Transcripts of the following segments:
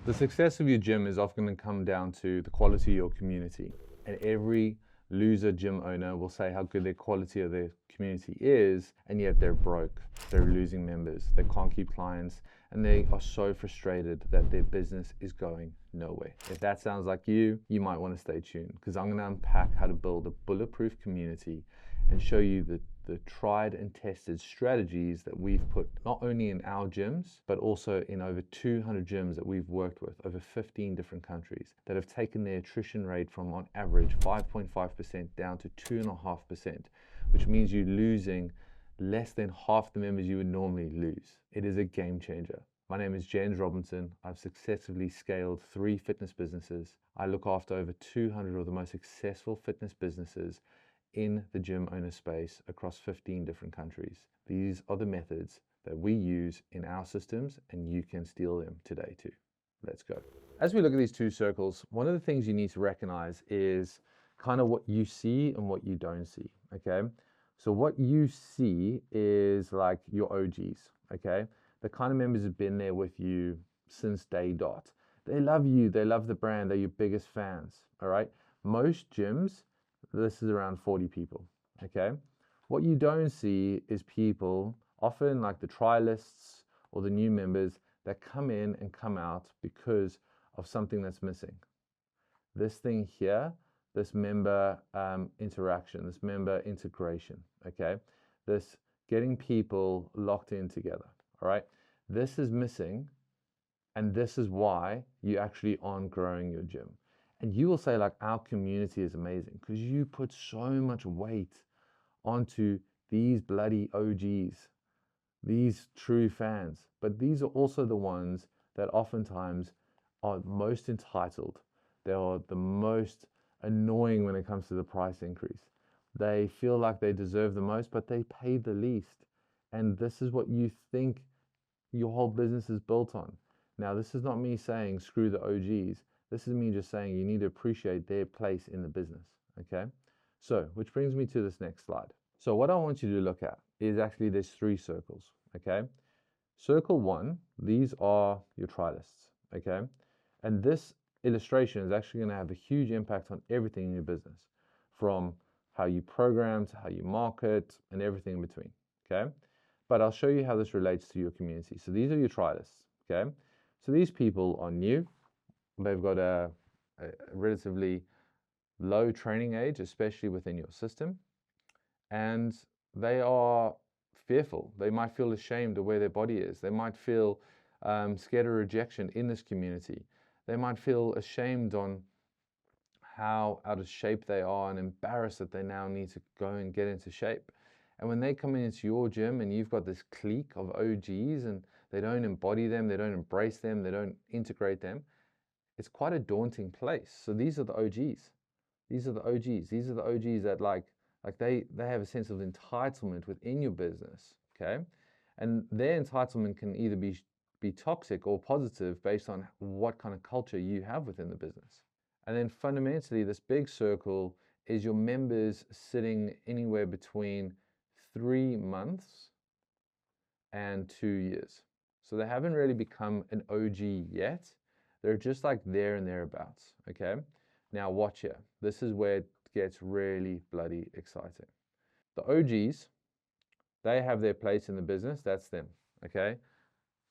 The success of your gym is often going to come down to the quality of your community. And every loser gym owner will say how good their quality of their community is, and yet they're broke. They're losing members. They can't keep clients, and they are so frustrated that their business is going nowhere. If that sounds like you might want to stay tuned, because I'm going to unpack how to build a bulletproof community and show you the tried and tested strategies that we've put not only in our gyms, but also in over 200 gyms that we've worked with over 15 different countries that have taken their attrition rate from on average 5.5% down to 2.5%, which means you're losing less than half the members you would normally lose. It is a game changer. My name is James Robinson. I've successfully scaled 3 fitness businesses. I look after over 200 of the most successful fitness businesses in the gym owner space across 15 different countries. These are the methods that we use in our systems, and you can steal them today too. Let's go. As we look at these 2 circles, one of the things you need to recognize is kind of what you see and what you don't see, okay? So what you see is like your OGs, okay? The kind of members who've been there with you since day dot. They love you, they love the brand, they're your biggest fans, all right? Most gyms, this is around 40 people, okay? What you don't see is people, often like the trialists or the new members, that come in and come out because of something that's missing. This thing here, this member interaction, this member integration, okay? This getting people locked in together, all right? This is missing, and this is why you actually aren't growing your gym. And you will say, like, our community is amazing because you put so much weight onto these bloody OGs, these true fans. But these are also the ones that oftentimes are most entitled. They are the most annoying when it comes to the price increase. They feel like they deserve the most, but they pay the least. And this is what you think your whole business is built on. Now, this is not me saying screw the OGs. This is me just saying you need to appreciate their place in the business, okay? So, which brings me to this next slide. So what I want you to look at is actually there's 3 circles, okay? Circle 1, these are your trialists, okay? And this illustration is actually going to have a huge impact on everything in your business, from how you program to how you market and everything in between, okay? But I'll show you how this relates to your community. So these are your trialists, okay? So these people are new. They've got a relatively low training age, especially within your system. And they are fearful. They might feel ashamed of where their body is. They might feel scared of rejection in this community. They might feel ashamed on how out of shape they are and embarrassed that they now need to go and get into shape. And when they come into your gym and you've got this clique of OGs and they don't embody them, they don't embrace them, they don't integrate them, it's quite a daunting place. So these are the OGs. These are the OGs. These are the OGs that like they have a sense of entitlement within your business, okay? And their entitlement can either be toxic or positive based on what kind of culture you have within the business. And then fundamentally, this big circle is your members sitting anywhere between 3 months and 2 years. So they haven't really become an OG yet. They're just like there and thereabouts, okay? Now watch here. This is where it gets really bloody exciting. The OGs, they have their place in the business. That's them, okay?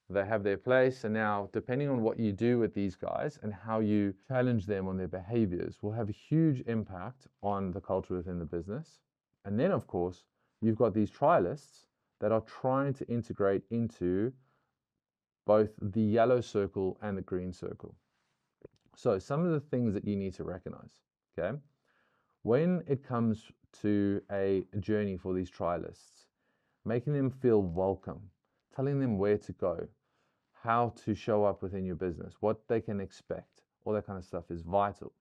They have their place, and now depending on what you do with these guys and how you challenge them on their behaviors will have a huge impact on the culture within the business. And then, of course, you've got these trialists that are trying to integrate into both the yellow circle and the green circle. So some of the things that you need to recognize, okay? When it comes to a journey for these trialists, making them feel welcome, telling them where to go, how to show up within your business, what they can expect, all that kind of stuff is vital.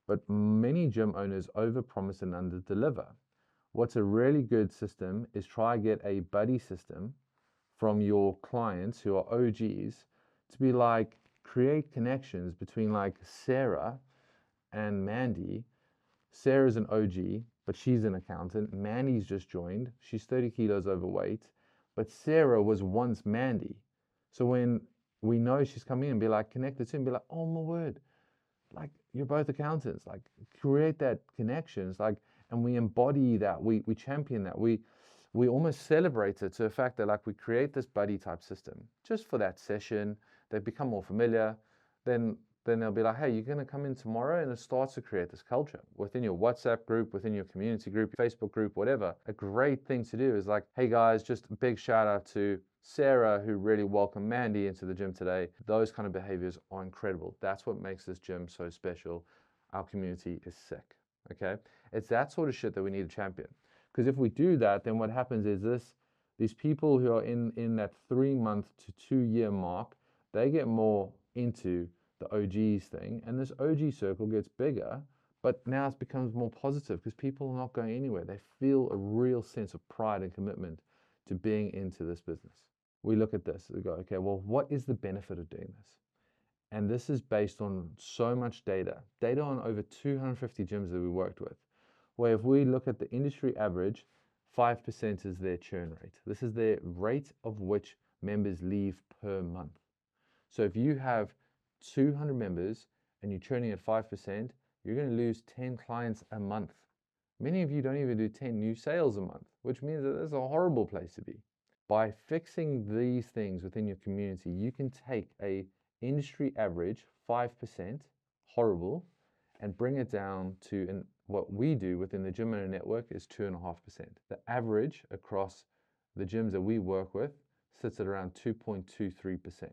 But many gym owners overpromise and underdeliver. What's a really good system is try get a buddy system from your clients who are OGs to be like, create connections between like Sarah and Mandy. Sarah's an OG, but she's an accountant. Mandy's just joined. She's 30 kilos overweight, but Sarah was once Mandy. So when we know she's coming in and be like, connected to and be like, oh my word, like you're both accountants, like create that connections, like, and we embody that, we champion that, we almost celebrate it to the fact that like we create this buddy type system just for that session. They become more familiar, then they'll be like, hey, you're going to come in tomorrow, and it starts to create this culture within your WhatsApp group, within your community group, Facebook group, whatever. A great thing to do is like, hey guys, just a big shout out to Sarah, who really welcomed Mandy into the gym today. Those kind of behaviors are incredible. That's what makes this gym so special. Our community is sick. Okay, it's that sort of shit that we need to champion. Because if we do that, then what happens is these people who are in that 3 month to 2 year mark, they get more into the OGs thing, and this OG circle gets bigger, but now it becomes more positive because people are not going anywhere. They feel a real sense of pride and commitment to being into this business. We look at this, we go, okay, well, what is the benefit of doing this? And this is based on so much data on over 250 gyms that we worked with, where if we look at the industry average, 5% is their churn rate. This is the rate of which members leave per month. So if you have 200 members and you're churning at 5%, you're going to lose 10 clients a month. Many of you don't even do 10 new sales a month, which means that that's a horrible place to be. By fixing these things within your community, you can take a industry average 5%, horrible, and bring it down to what we do within the gym owner network is 2.5%. The average across the gyms that we work with sits at around 2.23%.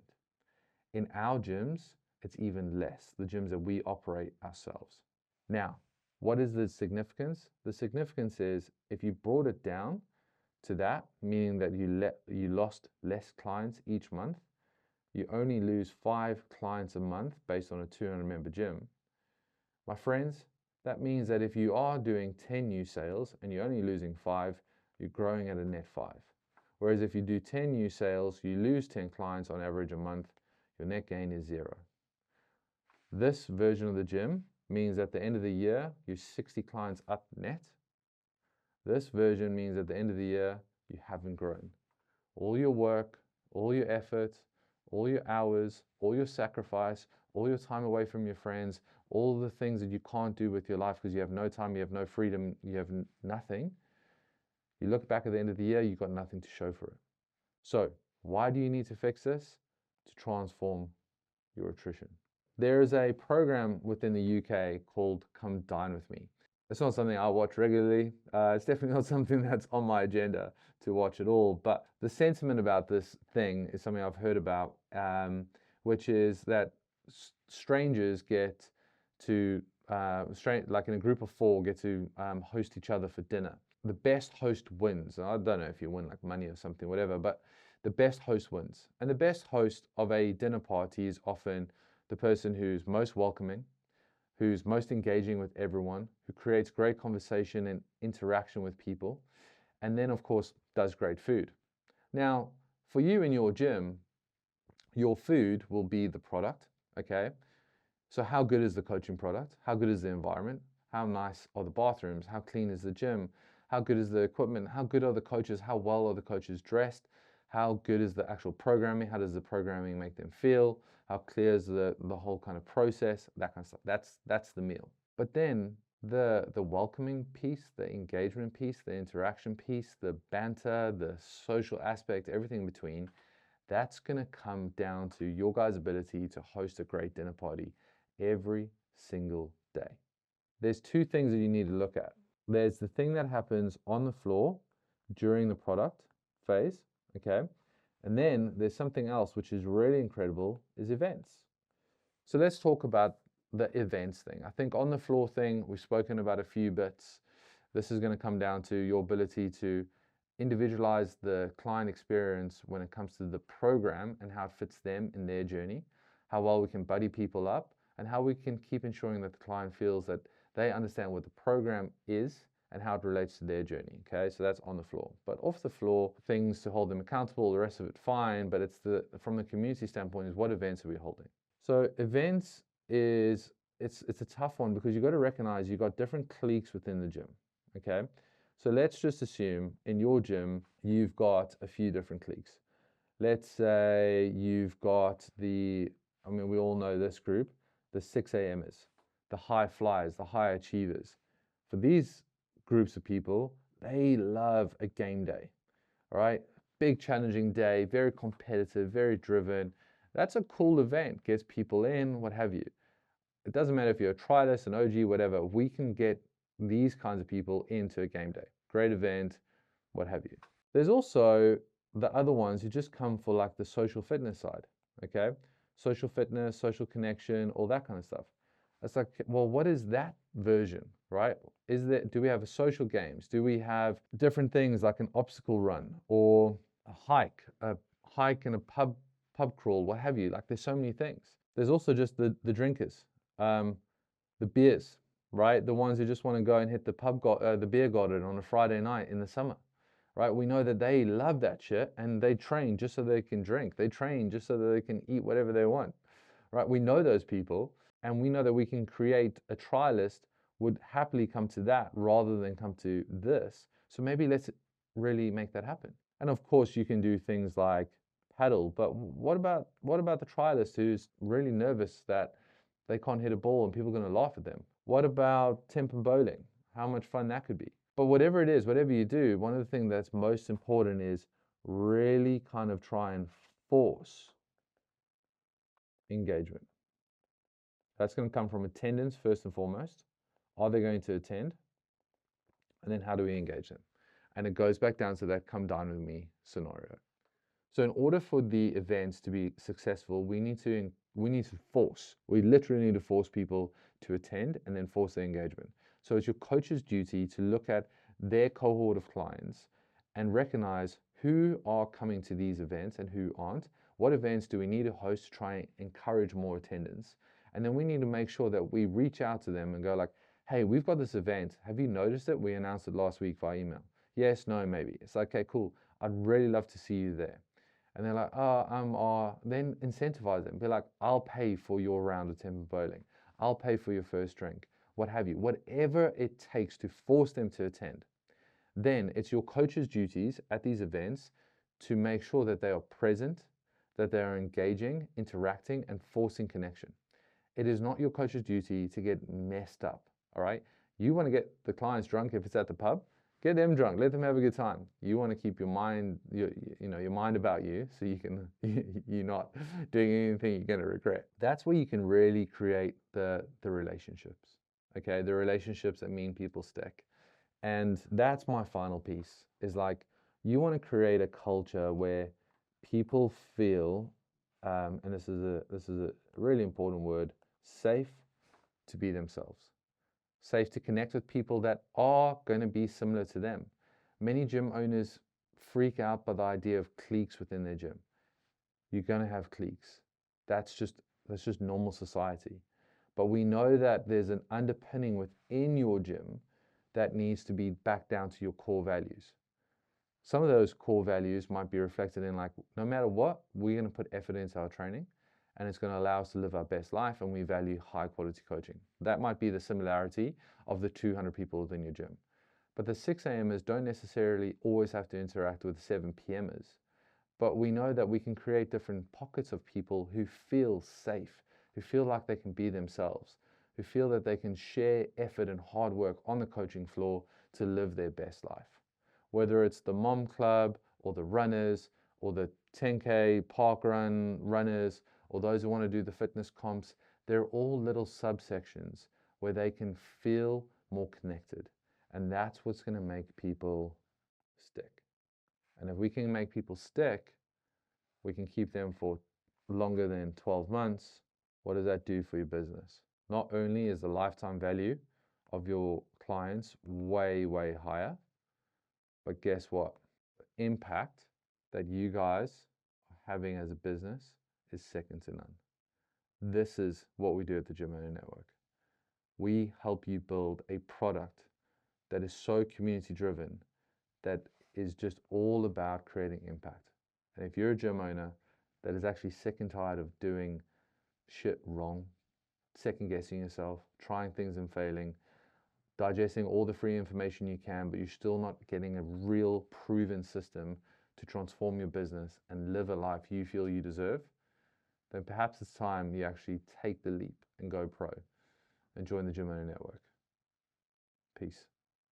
In our gyms, it's even less, the gyms that we operate ourselves. Now, what is the significance? The significance is if you brought it down to that, meaning that you lost less clients each month, you only lose 5 clients a month based on a 200-member gym. My friends, that means that if you are doing 10 new sales and you're only losing 5, you're growing at a net 5. Whereas if you do 10 new sales, you lose 10 clients on average a month, your net gain is 0. This version of the gym means at the end of the year, you're 60 clients up net. This version means at the end of the year, you haven't grown. All your work, all your effort, all your hours, all your sacrifice, all your time away from your friends, all the things that you can't do with your life because you have no time, you have no freedom, you have nothing. You look back at the end of the year, you've got nothing to show for it. So why do you need to fix this? To transform your attrition. There is a program within the UK called Come Dine With Me. It's not something I watch regularly. It's definitely not something that's on my agenda to watch at all. But the sentiment about this thing is something I've heard about, which is that strangers get to, like in a group of 4, get to host each other for dinner. The best host wins. I don't know if you win like money or something, whatever, but the best host wins. And the best host of a dinner party is often the person who's most welcoming, who's most engaging with everyone, who creates great conversation and interaction with people, and then of course does great food. Now, for you in your gym, your food will be the product, okay? So how good is the coaching product? How good is the environment? How nice are the bathrooms? How clean is the gym? How good is the equipment? How good are the coaches? How well are the coaches dressed? How good is the actual programming? How does the programming make them feel? How clear is the whole kind of process? That kind of stuff. That's the meal. But then the welcoming piece, the engagement piece, the interaction piece, the banter, the social aspect, everything in between, that's going to come down to your guys' ability to host a great dinner party every single day. There's 2 things that you need to look at. There's the thing that happens on the floor during the product phase, okay? And then there's something else which is really incredible, is events. So let's talk about the events thing. I think on the floor thing, we've spoken about a few bits. This is going to come down to your ability to individualize the client experience when it comes to the program and how it fits them in their journey, how well we can buddy people up, and how we can keep ensuring that the client feels that they understand what the program is and how it relates to their journey, okay? So that's on the floor. But off the floor, things to hold them accountable, the rest of it fine, but it's from the community standpoint is what events are we holding? So events it's a tough one because you've got to recognize you've got different cliques within the gym, okay? So let's just assume in your gym, you've got a few different cliques. Let's say you've got I mean, we all know this group, the 6 a.m.ers, the high flyers, the high achievers. For these groups of people, they love a game day, all right? Big challenging day, very competitive, very driven. That's a cool event, gets people in, what have you. It doesn't matter if you're a trialist, an OG, whatever, we can get these kinds of people into a game day. Great event, what have you. There's also the other ones who just come for like the social fitness side, okay? Social fitness, social connection, all that kind of stuff. It's like, well, what is that version, right? Do we have social games? Do we have different things like an obstacle run or a hike and a pub crawl, what have you? Like there's so many things. There's also just the drinkers, the beers, right? The ones who just want to go and hit the beer garden on a Friday night in the summer, right? We know that they love that shit and they train just so they can drink. They train just so that they can eat whatever they want, right? We know those people and we know that we can create a trialist would happily come to that rather than come to this. So maybe let's really make that happen. And of course, you can do things like paddle, but what about the trialist who's really nervous that they can't hit a ball and people are going to laugh at them? What about tempo bowling? How much fun that could be. But whatever it is, whatever you do, one of the things that's most important is really kind of try and force engagement. That's going to come from attendance first and foremost. Are they going to attend? And then how do we engage them? And it goes back down to that come down with me scenario. So in order for the events to be successful, we need to force. We literally need to force people to attend and then force their engagement. So it's your coach's duty to look at their cohort of clients and recognize who are coming to these events and who aren't. What events do we need to host to try and encourage more attendance? And then we need to make sure that we reach out to them and go like, hey, we've got this event. Have you noticed it? We announced it last week via email. Yes, no, maybe. It's like, okay, cool. I'd really love to see you there. And they're like, then incentivize them. Be like, I'll pay for your round of tempo bowling. I'll pay for your first drink, what have you. Whatever it takes to force them to attend. Then it's your coach's duties at these events to make sure that they are present, that they are engaging, interacting, and forcing connection. It is not your coach's duty to get messed up, all right? You want to get the clients drunk if it's at the pub, get them drunk, let them have a good time. You want to keep your mind, your mind about you, so you can you're not doing anything you're going to regret. That's where you can really create the relationships. Okay, the relationships that mean people stick. And that's my final piece. Is like you want to create a culture where people feel, and this is a really important word, safe to be themselves. Safe to connect with people that are going to be similar to them. Many gym owners freak out by the idea of cliques within their gym. You're going to have cliques. That's just normal society. But we know that there's an underpinning within your gym that needs to be back down to your core values. Some of those core values might be reflected in like, no matter what, we're going to put effort into our training and it's going to allow us to live our best life and we value high quality coaching. That might be the similarity of the 200 people within your gym. But the 6 a.m.ers don't necessarily always have to interact with 7 p.m.ers. But we know that we can create different pockets of people who feel safe, who feel like they can be themselves, who feel that they can share effort and hard work on the coaching floor to live their best life. Whether it's the mom club or the runners or the 10K park run runners or those who want to do the fitness comps, they're all little subsections where they can feel more connected. And that's what's going to make people stick. And if we can make people stick, we can keep them for longer than 12 months. What does that do for your business? Not only is the lifetime value of your clients way, way higher, but guess what? The impact that you guys are having as a business is second to none. This is what we do at the Gym Owner Network. We help you build a product that is so community driven that is just all about creating impact. And if you're a gym owner that is actually sick and tired of doing shit wrong, second guessing yourself, trying things and failing, digesting all the free information you can, but you're still not getting a real proven system to transform your business and live a life you feel you deserve, then perhaps it's time you actually take the leap and go pro and join the Gym Owner Network. Peace.